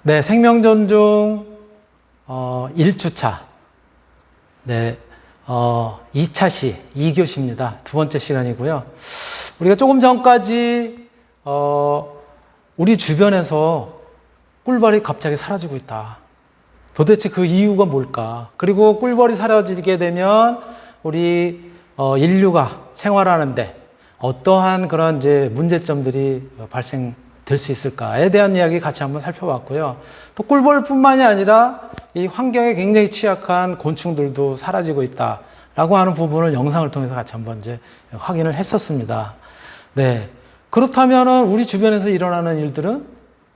네, 생명존중 1주차. 네, 2차 시 2교시입니다. 두 번째 시간이고요. 우리가 조금 전까지 우리 주변에서 꿀벌이 갑자기 사라지고 있다. 도대체 그 이유가 뭘까? 그리고 꿀벌이 사라지게 되면 우리 인류가 생활하는데 어떠한 그런 이제 문제점들이 발생될 수 있을까에 대한 이야기 같이 한번 살펴봤고요. 또 꿀벌뿐만이 아니라 이 환경에 굉장히 취약한 곤충들도 사라지고 있다라고 하는 부분을 영상을 통해서 같이 한번 이제 확인을 했었습니다. 네. 그렇다면은 우리 주변에서 일어나는 일들은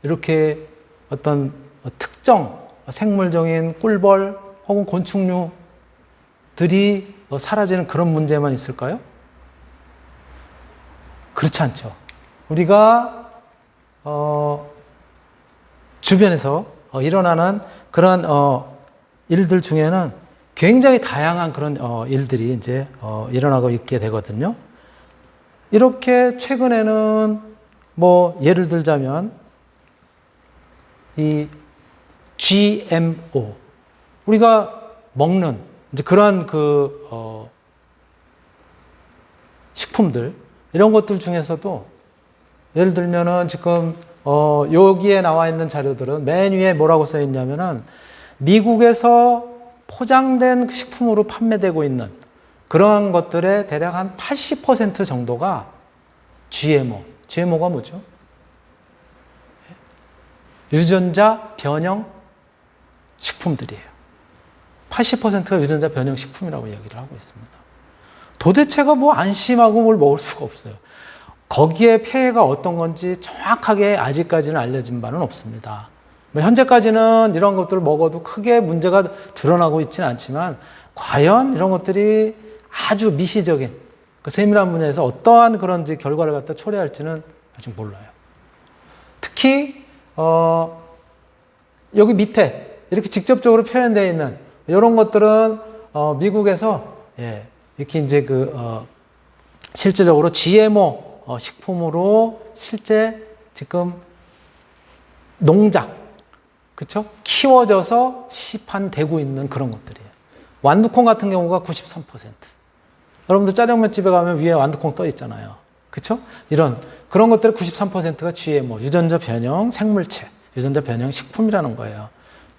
이렇게 어떤 특정 생물종인 꿀벌 혹은 곤충류들이 사라지는 그런 문제만 있을까요? 그렇지 않죠. 우리가 주변에서 일어나는 그런 일들 중에는 굉장히 다양한 그런 일들이 이제 일어나고 있게 되거든요. 이렇게 최근에는 뭐 예를 들자면 이 GMO 우리가 먹는 이제 그러한 식품들 이런 것들 중에서도 예를 들면은 지금 여기에 나와 있는 자료들은 맨 위에 뭐라고 써 있냐면은 미국에서 포장된 식품으로 판매되고 있는 그러한 것들의 대략 한 80% 정도가 GMO가 뭐죠? 유전자 변형 식품들이에요. 80%가 유전자 변형 식품이라고 이야기를 하고 있습니다. 도대체가 뭐 안심하고 뭘 먹을 수가 없어요. 거기에 폐해가 어떤 건지 정확하게 아직까지는 알려진 바는 없습니다. 현재까지는 이런 것들을 먹어도 크게 문제가 드러나고 있지는 않지만 과연 이런 것들이 아주 미시적인 세밀한 분야에서 어떠한 그런 결과를 갖다 초래할지는 아직 몰라요. 특히 여기 밑에 이렇게 직접적으로 표현되어 있는 이런 것들은 미국에서 이렇게 이제 실제적으로 GMO 식품으로 실제 지금 농작, 그쵸? 키워져서 시판되고 있는 그런 것들이에요. 완두콩 같은 경우가 93%. 여러분들 짜장면 집에 가면 위에 완두콩 떠 있잖아요. 그쵸? 그런 것들의 93%가 GMO, 유전자 변형 생물체, 유전자 변형 식품이라는 거예요.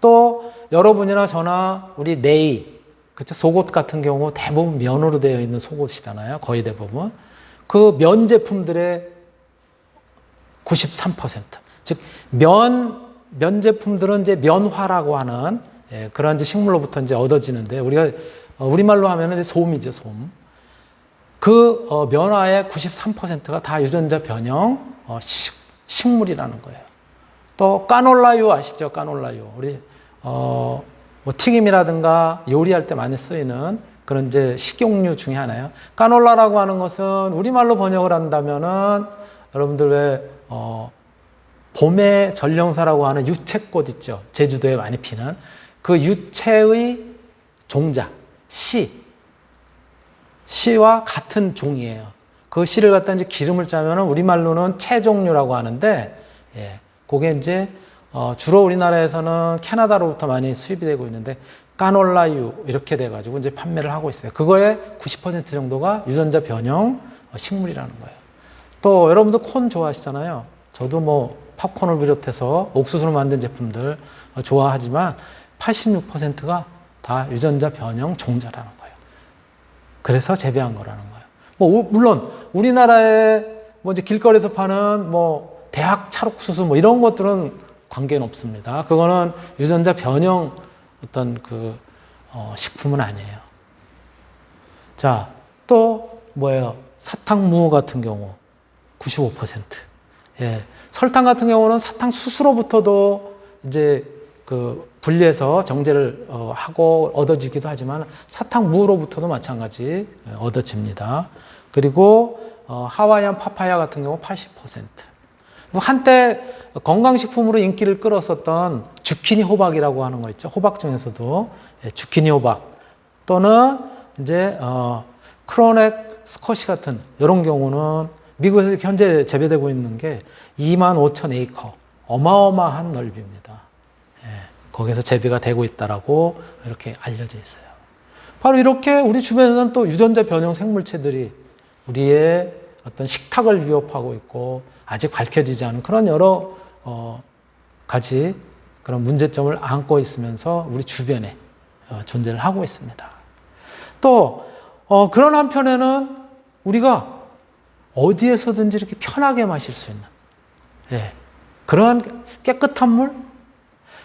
또 여러분이나 저나 우리 네이, 그쵸? 속옷 같은 경우 대부분 면으로 되어 있는 속옷이잖아요. 거의 대부분. 그 면 제품들의 93%. 즉, 면 제품들은 이제 면화라고 하는 그런 이제 식물로부터 이제 얻어지는데 우리가 우리말로 하면은 이제 솜이죠, 솜. 그 면화의 93%가 다 유전자 변형 식물이라는 거예요. 또 까놀라유 아시죠? 까놀라유. 우리 뭐 튀김이라든가 요리할 때 많이 쓰이는 그런 이제 식용유 중에 하나예요. 까놀라라고 하는 것은 우리말로 번역을 한다면은 여러분들 왜 봄의 전령사라고 하는 유채꽃 있죠. 제주도에 많이 피는 그 유채의 종자 씨와 같은 종이에요. 그 씨를 갖다 이제 기름을 짜면은 우리말로는 채종류라고 하는데, 그게 이제 주로 우리나라에서는 캐나다로부터 많이 수입이 되고 있는데 까놀라유 이렇게 돼가지고 이제 판매를 하고 있어요. 그거의 90% 정도가 유전자 변형 식물이라는 거예요. 또 여러분들 콘 좋아하시잖아요. 저도 뭐 팝콘을 비롯해서 옥수수로 만든 제품들 좋아하지만 86%가 다 유전자 변형 종자라는 거예요. 그래서 재배한 거라는 거예요. 뭐 물론 우리나라에 뭐 이제 길거리에서 파는 뭐 대학 찰옥수수 뭐 이런 것들은 관계는 없습니다. 그거는 유전자 변형 어떤 식품은 아니에요. 자, 또 뭐예요? 사탕무 같은 경우 95%. 설탕 같은 경우는 사탕 수수로부터도 이제 분리해서 정제를 하고 얻어지기도 하지만 사탕무로부터도 마찬가지 얻어집니다. 그리고 하와이안 파파야 같은 경우 80%. 한때 건강식품으로 인기를 끌었었던 주키니 호박이라고 하는 거 있죠. 호박 중에서도 주키니 호박 또는 이제 크로넥 스쿼시 같은 이런 경우는 미국에서 현재 재배되고 있는 게 25,000 에이커 어마어마한 넓이입니다. 거기서 재배가 되고 있다라고 이렇게 알려져 있어요. 바로 이렇게 우리 주변에서는 또 유전자 변형 생물체들이 우리의 어떤 식탁을 위협하고 있고 아직 밝혀지지 않은 그런 여러 가지 그런 문제점을 안고 있으면서 우리 주변에 존재를 하고 있습니다. 또 그런 한편에는 우리가 어디에서든지 이렇게 편하게 마실 수 있는 그러한 깨끗한 물?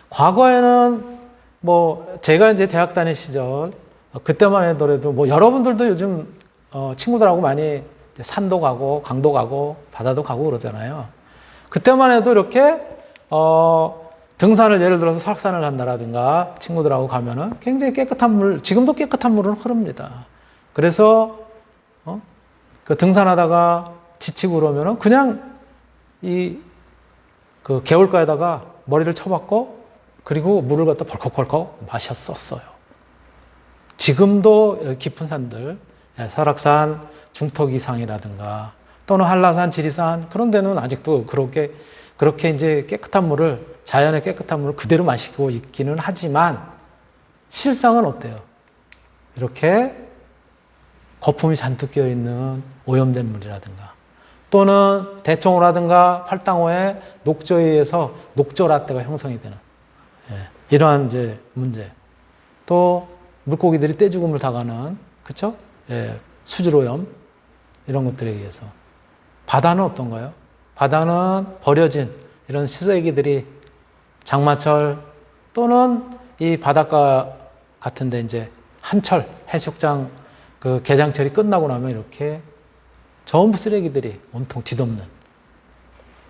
과거에는 뭐 제가 이제 대학 다닐 시절 그때만 해더라도 뭐 여러분들도 요즘 친구들하고 많이 산도 가고 강도 가고 바다도 가고 그러잖아요. 그때만 해도 이렇게 등산을 예를 들어서 설악산을 간다라든가 친구들하고 가면은 굉장히 깨끗한 물, 지금도 깨끗한 물은 흐릅니다. 그래서 그 등산하다가 지치고 그러면은 그냥 그 개울가에다가 머리를 쳐박고 그리고 물을 갖다 벌컥벌컥 마셨었어요. 지금도 깊은 산들, 설악산, 중턱이상이라든가 또는 한라산, 지리산 그런 데는 아직도 그렇게 이제 깨끗한 물을, 자연의 깨끗한 물을 그대로 마시고 있기는 하지만 실상은 어때요? 이렇게 거품이 잔뜩 끼어 있는 오염된 물이라든가 또는 대청호라든가 팔당호에 녹조에 의해서 녹조 라떼가 형성이 되는 이러한 이제 문제. 또 물고기들이 떼죽음을 당하는 그렇죠? 수질오염 이런 것들에 의해서 바다는 어떤가요? 바다는 버려진 이런 쓰레기들이 장마철 또는 이 바닷가 같은데 이제 한철 해수욕장 그 개장철이 끝나고 나면 이렇게 전부 쓰레기들이 온통 뒤덮는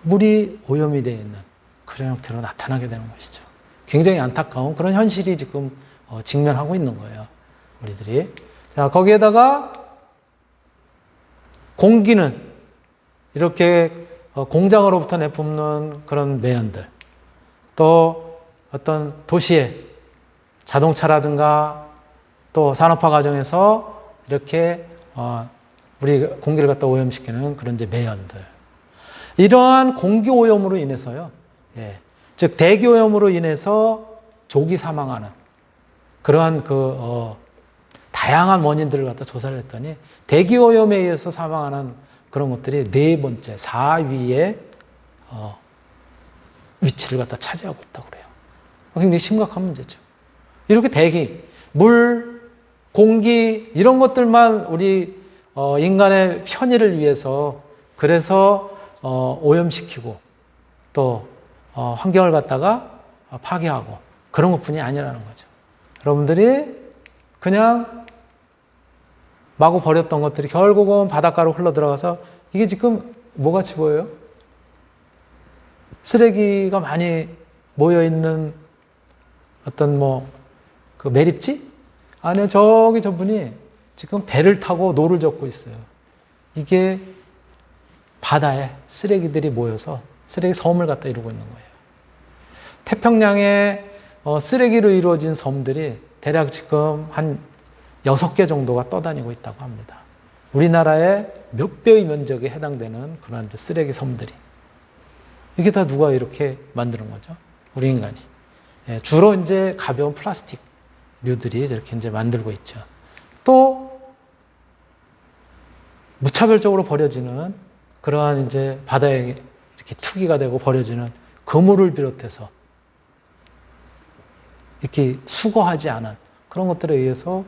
물이 오염이 되어 있는 그런 형태로 나타나게 되는 것이죠. 굉장히 안타까운 그런 현실이 지금 직면하고 있는 거예요. 우리들이. 자, 거기에다가 공기는 이렇게 공장으로부터 내뿜는 그런 매연들, 또 어떤 도시의 자동차라든가 또 산업화 과정에서 이렇게 우리 공기를 갖다 오염시키는 그런 이제 매연들. 이러한 공기 오염으로 인해서요. 즉 대기 오염으로 인해서 조기 사망하는 그러한 다양한 원인들을 갖다 조사를 했더니 대기 오염에 의해서 사망하는 그런 것들이 4번째, 4위에 위치를 갖다 차지하고 있다고 그래요. 굉장히 심각한 문제죠. 이렇게 대기, 물, 공기 이런 것들만 우리 인간의 편의를 위해서 그래서 오염시키고 또 환경을 갖다가 파괴하고 그런 것뿐이 아니라는 거죠. 여러분들이 그냥 마구 버렸던 것들이 결국은 바닷가로 흘러들어가서 이게 지금 뭐같이 보여요? 쓰레기가 많이 모여있는 어떤 그 매립지? 안에 저분이 지금 배를 타고 노를 젓고 있어요. 이게 바다에 쓰레기들이 모여서 쓰레기 섬을 갖다 이루고 있는 거예요. 태평양에 쓰레기로 이루어진 섬들이 대략 지금 한 6개 정도가 떠다니고 있다고 합니다. 우리나라의 몇 배의 면적에 해당되는 그런 쓰레기 섬들이. 이게 다 누가 이렇게 만드는 거죠? 우리 인간이. 주로 이제 가벼운 플라스틱류들이 이렇게 이제 만들고 있죠. 또 무차별적으로 버려지는 그러한 이제 바다에 이렇게 투기가 되고 버려지는 그물을 비롯해서 이렇게 수거하지 않은 그런 것들에 의해서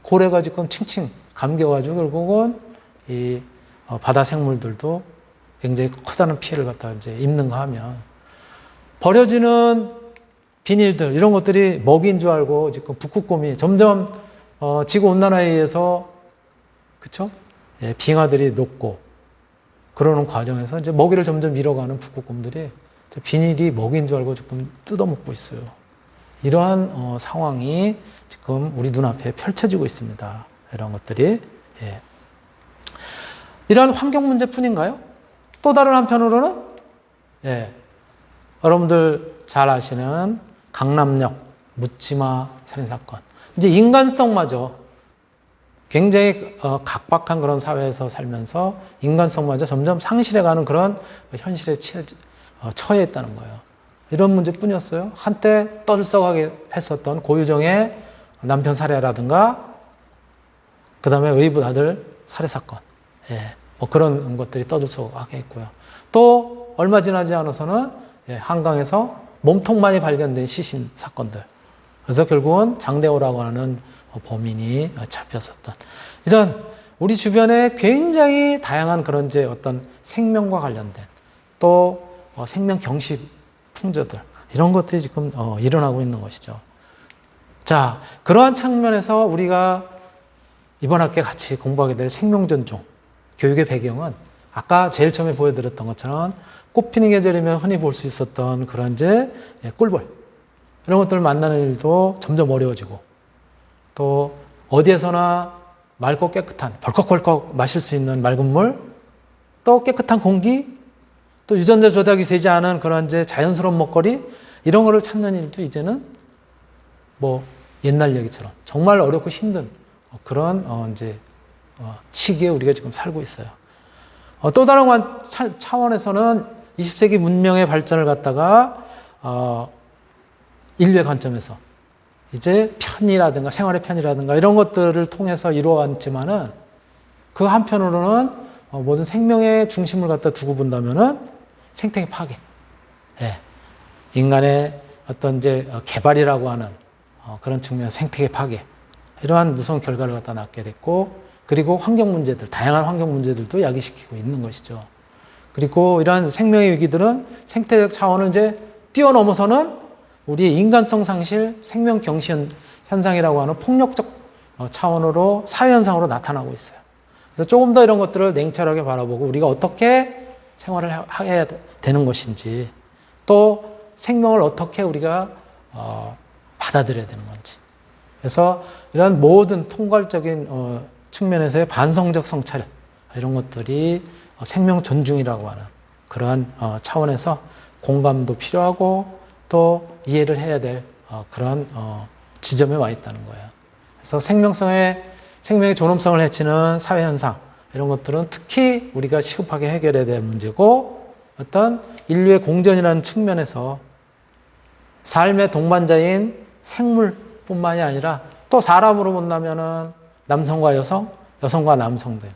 고래가 지금 칭칭 감겨가지고 결국은 이 바다 생물들도 굉장히 커다란 피해를 갖다 이제 입는가 하면 버려지는 비닐들 이런 것들이 먹이인 줄 알고 지금 북극곰이 점점 지구 온난화에 의해서 그쵸? 빙하들이 녹고 그러는 과정에서 이제 먹이를 점점 잃어가는 북극곰들이 비닐이 먹이인 줄 알고 지금 뜯어먹고 있어요. 이러한 상황이 지금 우리 눈앞에 펼쳐지고 있습니다. 이런 것들이. 이러한 환경 문제뿐인가요? 또 다른 한편으로는 여러분들 잘 아시는 강남역 묻지마 살인사건. 이제 인간성마저 굉장히 각박한 그런 사회에서 살면서 인간성마저 점점 상실해가는 그런 현실에 처해 있다는 거예요. 이런 문제뿐이었어요. 한때 떠들썩하게 했었던 고유정의 남편 살해라든가 그 다음에 의붓 아들 살해 사건, 예, 뭐 그런 것들이 떠들썩하게 했고요. 또 얼마 지나지 않아서는 예, 한강에서 몸통만이 발견된 시신 사건들. 그래서 결국은 장대호라고 하는 범인이 잡혔었던 이런 우리 주변에 굉장히 다양한 그런 이제 어떤 생명과 관련된 또 생명 경시 풍조들 이런 것들이 지금 일어나고 있는 것이죠. 자, 그러한 측면에서 우리가 이번 학기에 같이 공부하게 될 생명 존중 교육의 배경은 아까 제일 처음에 보여드렸던 것처럼 꽃피는 계절이면 흔히 볼 수 있었던 그런 이제 꿀벌 이런 것들을 만나는 일도 점점 어려워지고 또 어디에서나 맑고 깨끗한 벌컥벌컥 마실 수 있는 맑은 물 또 깨끗한 공기 또 유전자 조작이 되지 않은 그런 이제 자연스러운 먹거리 이런 거를 찾는 일도 이제는 뭐 옛날 얘기처럼 정말 어렵고 힘든 그런 이제 시기에 우리가 지금 살고 있어요. 또 다른 차원에서는 20세기 문명의 발전을 갖다가 인류의 관점에서 이제 편의라든가 생활의 편의라든가 이런 것들을 통해서 이루어왔지만은 그 한편으로는 모든 생명의 중심을 갖다 두고 본다면은 생태계 파괴, 예. 인간의 어떤 이제 개발이라고 하는 그런 측면에서 생태계 파괴 이러한 무서운 결과를 갖다 낳게 됐고 그리고 환경 문제들, 다양한 환경 문제들도 야기시키고 있는 것이죠. 그리고 이러한 생명의 위기들은 생태적 차원을 이제 뛰어넘어서는 우리의 인간성 상실, 생명 경시 현상이라고 하는 폭력적 차원으로 사회 현상으로 나타나고 있어요. 그래서 조금 더 이런 것들을 냉철하게 바라보고 우리가 어떻게 생활을 해야 되는 것인지 또 생명을 어떻게 우리가 받아들여야 되는 건지. 그래서 이런 모든 통괄적인 측면에서의 반성적 성찰 이런 것들이 생명 존중이라고 하는 그러한 차원에서 공감도 필요하고 또 이해를 해야 될 그런 지점에 와 있다는 거예요. 그래서 생명의 존엄성을 해치는 사회 현상 이런 것들은 특히 우리가 시급하게 해결해야 될 문제고 어떤 인류의 공존이라는 측면에서 삶의 동반자인 생물뿐만이 아니라 또 사람으로 본다면은 남성과 여성, 여성과 남성 등이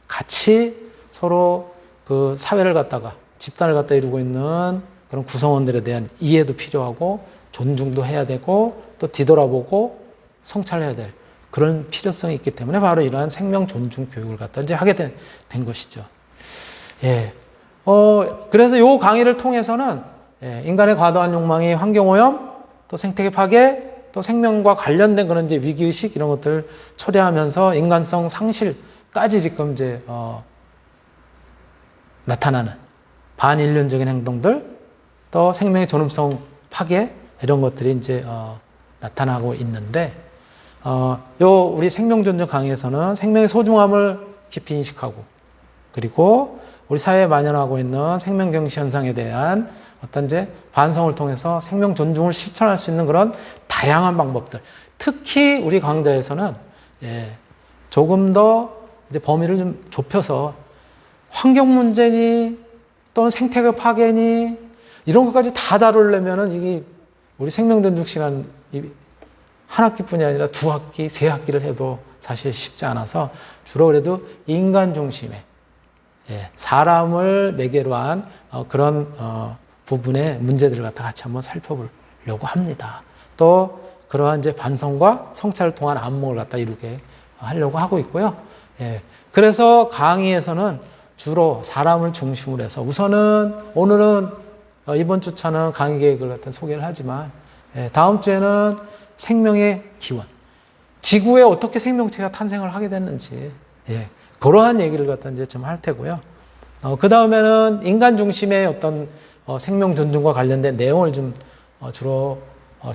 같이 서로 그 사회를 갖다가 집단을 갖다 이루고 있는 그런 구성원들에 대한 이해도 필요하고 존중도 해야 되고 또 뒤돌아보고 성찰해야 될 그런 필요성이 있기 때문에 바로 이러한 생명 존중 교육을 갖다 이제 하게 된 것이죠. 예. 그래서 이 강의를 통해서는 인간의 과도한 욕망이 환경오염, 또 생태계 파괴, 또 생명과 관련된 그런 이제 위기의식 이런 것들을 초래하면서 인간성 상실까지 지금 이제 나타나는 반인륜적인 행동들, 또 생명의 존엄성 파괴 이런 것들이 이제 나타나고 있는데, 우리 생명 존중 강의에서는 생명의 소중함을 깊이 인식하고, 그리고 우리 사회에 만연하고 있는 생명 경시 현상에 대한 어떤 이제 반성을 통해서 생명 존중을 실천할 수 있는 그런 다양한 방법들. 특히 우리 강좌에서는 조금 더 이제 범위를 좀 좁혀서 환경 문제니 또는 생태계 파괴니 이런 것까지 다 다루려면은 이게 우리 생명 존중 시간 한 학기뿐이 아니라 두 학기, 세 학기를 해도 사실 쉽지 않아서 주로 그래도 인간 중심의 사람을 매개로 한 그런 부분의 문제들을 갖다 같이 한번 살펴보려고 합니다. 또 그러한 이제 반성과 성찰을 통한 안목을 갖다 이루게 하려고 하고 있고요. 그래서 강의에서는 주로 사람을 중심으로 해서 우선은 오늘은 이번 주차는 강의 계획을 갖다 소개를 하지만 다음 주에는 생명의 기원, 지구에 어떻게 생명체가 탄생을 하게 됐는지 그러한 얘기를 갖다 이제 좀 할 테고요. 그 다음에는 인간 중심의 어떤 생명 존중과 관련된 내용을 좀 주로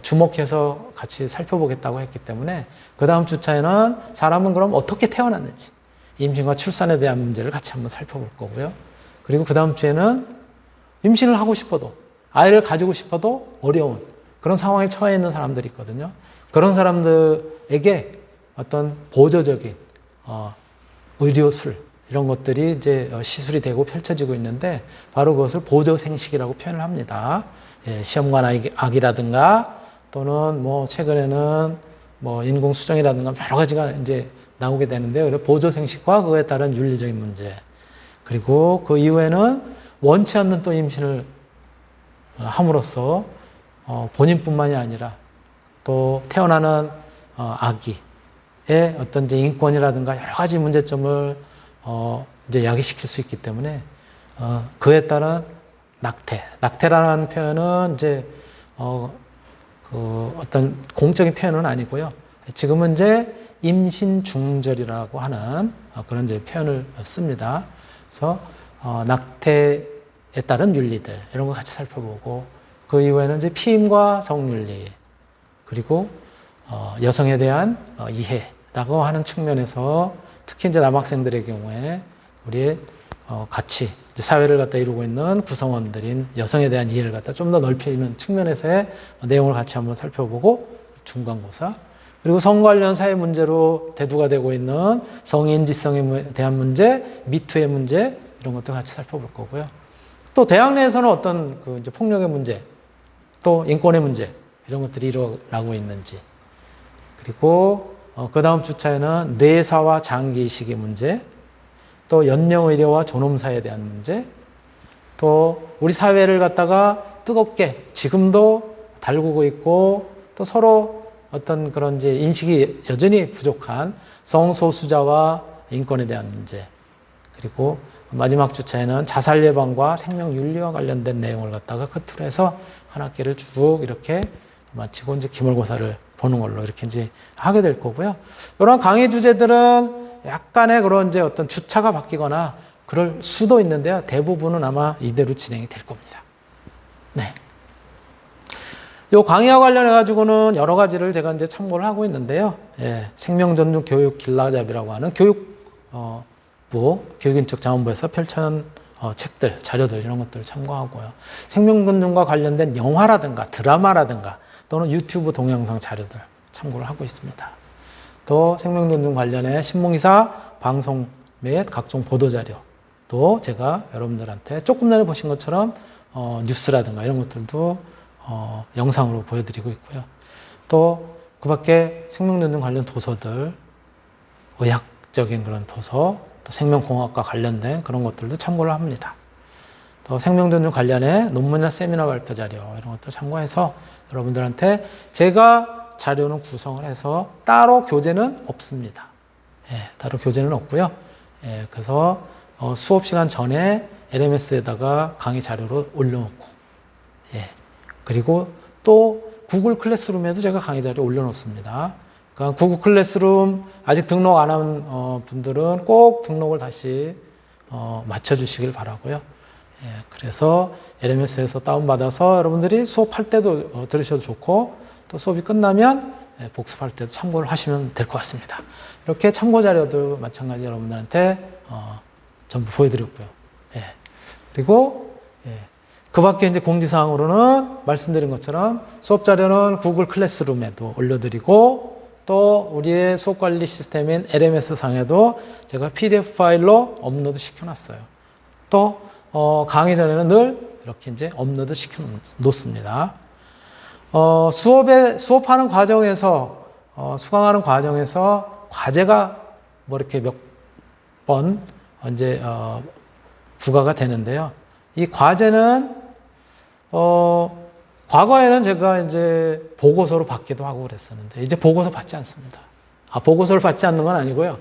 주목해서 같이 살펴보겠다고 했기 때문에 그 다음 주차에는 사람은 그럼 어떻게 태어났는지 임신과 출산에 대한 문제를 같이 한번 살펴볼 거고요. 그리고 그 다음 주에는 임신을 하고 싶어도 아이를 가지고 싶어도 어려운 그런 상황에 처해 있는 사람들이 있거든요. 그런 사람들에게 어떤 보조적인 의료술 이런 것들이 이제 시술이 되고 펼쳐지고 있는데 바로 그것을 보조생식이라고 표현을 합니다. 예, 시험관 악이라든가 또는 뭐 최근에는 뭐 인공수정이라든가 여러 가지가 이제 나오게 되는데요. 보조생식과 그에 따른 윤리적인 문제 그리고 그 이후에는 원치 않는 또 임신을 함으로써 본인뿐만이 아니라 또 태어나는 아기의 어떤 이제 인권이라든가 여러 가지 문제점을 이제 야기시킬 수 있기 때문에 그에 따른 낙태라는 표현은 이제 그 어떤 공적인 표현은 아니고요. 지금은 이제 임신 중절이라고 하는 그런 이제 표현을 씁니다. 그래서 낙태에 따른 윤리들 이런 거 같이 살펴보고 그 이후에는 이제 피임과 성윤리 그리고 여성에 대한 이해라고 하는 측면에서 특히 이제 남학생들의 경우에 우리의 같이 이제 사회를 갖다 이루고 있는 구성원들인 여성에 대한 이해를 갖다 좀 더 넓히는 측면에서의 내용을 같이 한번 살펴보고 중간고사 그리고 성 관련 사회 문제로 대두가 되고 있는 성인지성에 대한 문제, 미투의 문제 이런 것도 같이 살펴볼 거고요. 또 대학 내에서는 어떤 그 이제 폭력의 문제, 또 인권의 문제 이런 것들이 일어나고 있는지 그리고 그 다음 주차에는 뇌사와 장기 이식의 문제, 또 연령의료와 존엄사에 대한 문제, 또 우리 사회를 갖다가 뜨겁게 지금도 달구고 있고 또 서로 어떤 그런 이제 인식이 여전히 부족한 성소수자와 인권에 대한 문제, 그리고 마지막 주차에는 자살 예방과 생명 윤리와 관련된 내용을 갖다가 그 틀에서 한 학기를 쭉 이렇게 마치고 이제 기말고사를 보는 걸로 이렇게 이제 하게 될 거고요. 이런 강의 주제들은 약간의 그런 이제 어떤 주차가 바뀌거나 그럴 수도 있는데요. 대부분은 아마 이대로 진행이 될 겁니다. 네. 요 강의와 관련해 가지고는 여러 가지를 제가 이제 참고를 하고 있는데요. 예, 생명존중 교육 길라잡이라고 하는 교육인적자원부에서 펼쳐놓은 책들, 자료들 이런 것들을 참고하고요. 생명존중과 관련된 영화라든가 드라마라든가 또는 유튜브 동영상 자료들 참고를 하고 있습니다. 또 생명존중 관련해 신문기사, 방송 및 각종 보도자료 또 제가 여러분들한테 조금 전에 보신 것처럼 뉴스라든가 이런 것들도 영상으로 보여드리고 있고요. 또 그 밖에 생명존중 관련 도서들, 의학적인 그런 도서, 또 생명공학과 관련된 그런 것들도 참고를 합니다. 또 생명존중 관련해 논문이나 세미나 발표 자료 이런 것들 참고해서 여러분들한테 제가 자료는 구성을 해서 따로 교재는 없습니다. 예, 따로 교재는 없고요. 예, 그래서 수업 시간 전에 LMS에다가 강의 자료로 올려놓고, 예, 그리고 또 구글 클래스룸에도 제가 강의 자료 올려놓습니다. 그러니까 구글 클래스룸 아직 등록 안 한 분들은 꼭 등록을 다시 맞춰주시길 바라고요. 예, 그래서 LMS에서 다운받아서 여러분들이 수업할 때도 들으셔도 좋고 또 수업이 끝나면 복습할 때도 참고를 하시면 될 것 같습니다. 이렇게 참고 자료도 마찬가지 여러분들한테 전부 보여드렸고요. 예, 그리고 그 밖에 이제 공지사항으로는 말씀드린 것처럼 수업 자료는 구글 클래스룸에도 올려드리고 또 우리의 수업 관리 시스템인 LMS 상에도 제가 PDF 파일로 업로드 시켜놨어요. 또 강의 전에는 늘 이렇게 이제 업로드 시켜 놓습니다. 수업하는 과정에서 수강하는 과정에서 과제가 뭐 이렇게 몇 번 이제 부과가 되는데요. 이 과제는 과거에는 제가 이제 보고서로 받기도 하고 그랬었는데 이제 보고서 받지 않습니다. 보고서를 받지 않는 건 아니고요.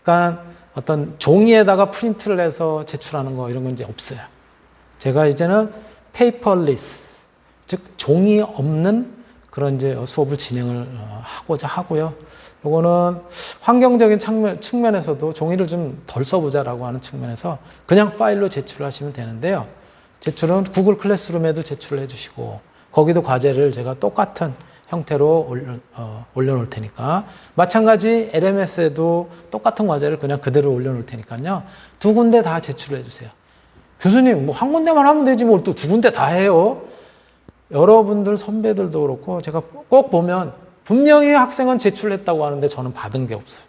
그러니까 어떤 종이에다가 프린트를 해서 제출하는 거 이런 건 이제 없어요. 제가 이제는 페이퍼리스, 즉 종이 없는 그런 이제 수업을 진행을 하고자 하고요. 요거는 환경적인 측면에서도 종이를 좀 덜 써보자라고 하는 측면에서 그냥 파일로 제출을 하시면 되는데요. 제출은 구글 클래스룸에도 제출을 해주시고 거기도 과제를 제가 똑같은 형태로 올려놓을 테니까 마찬가지 LMS에도 똑같은 과제를 그냥 그대로 올려놓을 테니까요. 두 군데 다 제출을 해주세요. 교수님 뭐 한 군데만 하면 되지 뭘 또 두 군데 다 해요. 여러분들 선배들도 그렇고 제가 꼭 보면 분명히 학생은 제출했다고 하는데 저는 받은 게 없어요.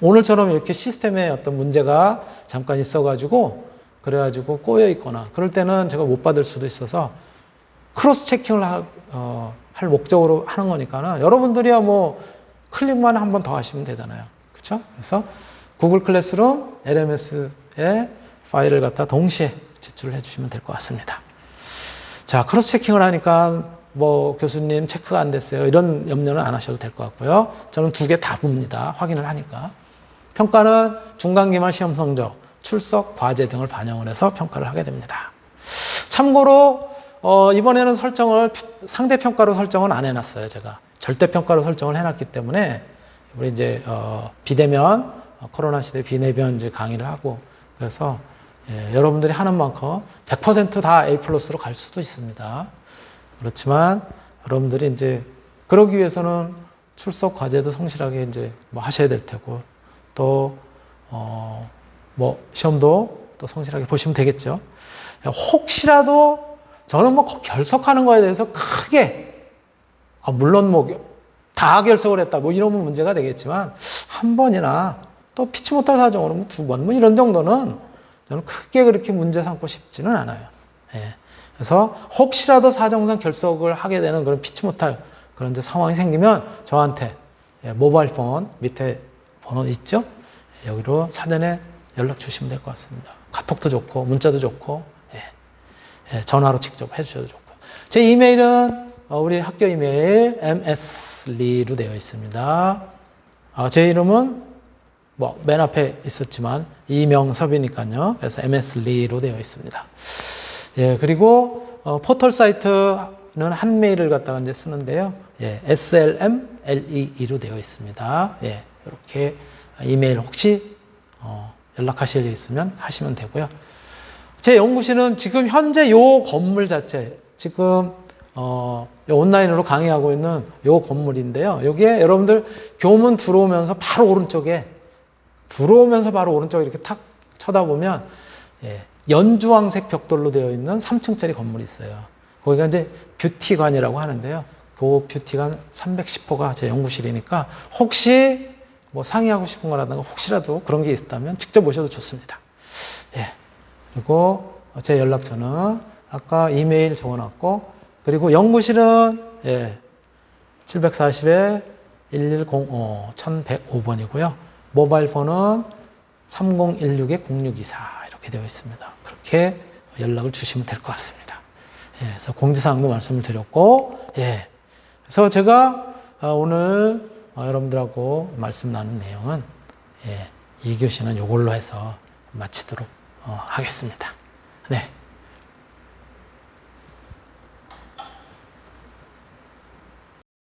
오늘처럼 이렇게 시스템에 어떤 문제가 잠깐 있어가지고 그래가지고 꼬여 있거나 그럴 때는 제가 못 받을 수도 있어서 크로스 체킹을 할 목적으로 하는 거니까는 여러분들이야 뭐 클릭만 한 번 더 하시면 되잖아요. 그렇죠? 그래서 구글 클래스룸 LMS에 파일을 갖다 동시에 제출을 해주시면 될 것 같습니다. 자, 크로스 체킹을 하니까 뭐 교수님 체크가 안 됐어요. 이런 염려는 안 하셔도 될 것 같고요. 저는 두 개 다 봅니다. 확인을 하니까. 평가는 중간 기말 시험 성적, 출석, 과제 등을 반영을 해서 평가를 하게 됩니다. 참고로 이번에는 설정을 상대 평가로 설정은 안 해놨어요. 제가 절대 평가로 설정을 해놨기 때문에 우리 이제 비대면 코로나 시대 비대면 이제 강의를 하고 그래서 여러분들이 하는 만큼 100% 다 A 플러스로 갈 수도 있습니다. 그렇지만 여러분들이 이제 그러기 위해서는 출석 과제도 성실하게 이제 뭐 하셔야 될 테고 또 뭐 시험도 또 성실하게 보시면 되겠죠. 혹시라도 저는 뭐 결석하는 거에 대해서 크게 물론 뭐 다 결석을 했다 뭐 이러면 문제가 되겠지만 한 번이나 또 피치 못할 사정으로 뭐 두 번 뭐 이런 정도는 저는 크게 그렇게 문제 삼고 싶지는 않아요. 예. 그래서 혹시라도 사정상 결석을 하게 되는 그런 피치 못할 그런 이제 상황이 생기면 저한테 모바일 폰 밑에 번호 있죠? 여기로 사전에 연락 주시면 될 것 같습니다. 카톡도 좋고 문자도 좋고 전화로 직접 해주셔도 좋고 제 이메일은 우리 학교 이메일 mslee로 되어 있습니다. 제 이름은 뭐 맨 앞에 있었지만 이명섭이니까요. 그래서 mslee로 되어 있습니다. 그리고 포털 사이트는 한 메일을 갖다가 이제 쓰는데요. slmlee로 되어 있습니다. 이렇게 이메일 혹시 연락하실 일 있으면 하시면 되고요. 제 연구실은 지금 현재 요 건물 자체, 지금 온라인으로 강의하고 있는 요 건물인데요. 여기에 여러분들 교문 들어오면서 바로 오른쪽에 이렇게 탁 쳐다보면 연주황색 벽돌로 되어 있는 3층짜리 건물이 있어요. 거기가 이제 뷰티관이라고 하는데요. 그 뷰티관 310호가 제 연구실이니까 혹시 뭐 상의하고 싶은 거라든가 혹시라도 그런 게 있다면 직접 오셔도 좋습니다. 그리고 제 연락처는 아까 이메일 적어놨고 그리고 연구실은 740에 1105 1105번이고요. 모바일 폰은 3016-0624 이렇게 되어 있습니다. 그렇게 연락을 주시면 될 것 같습니다. 그래서 공지사항도 말씀을 드렸고 그래서 제가 오늘 여러분들하고 말씀 나눈 내용은 2교시는 이걸로 해서 마치도록 하겠습니다. 네.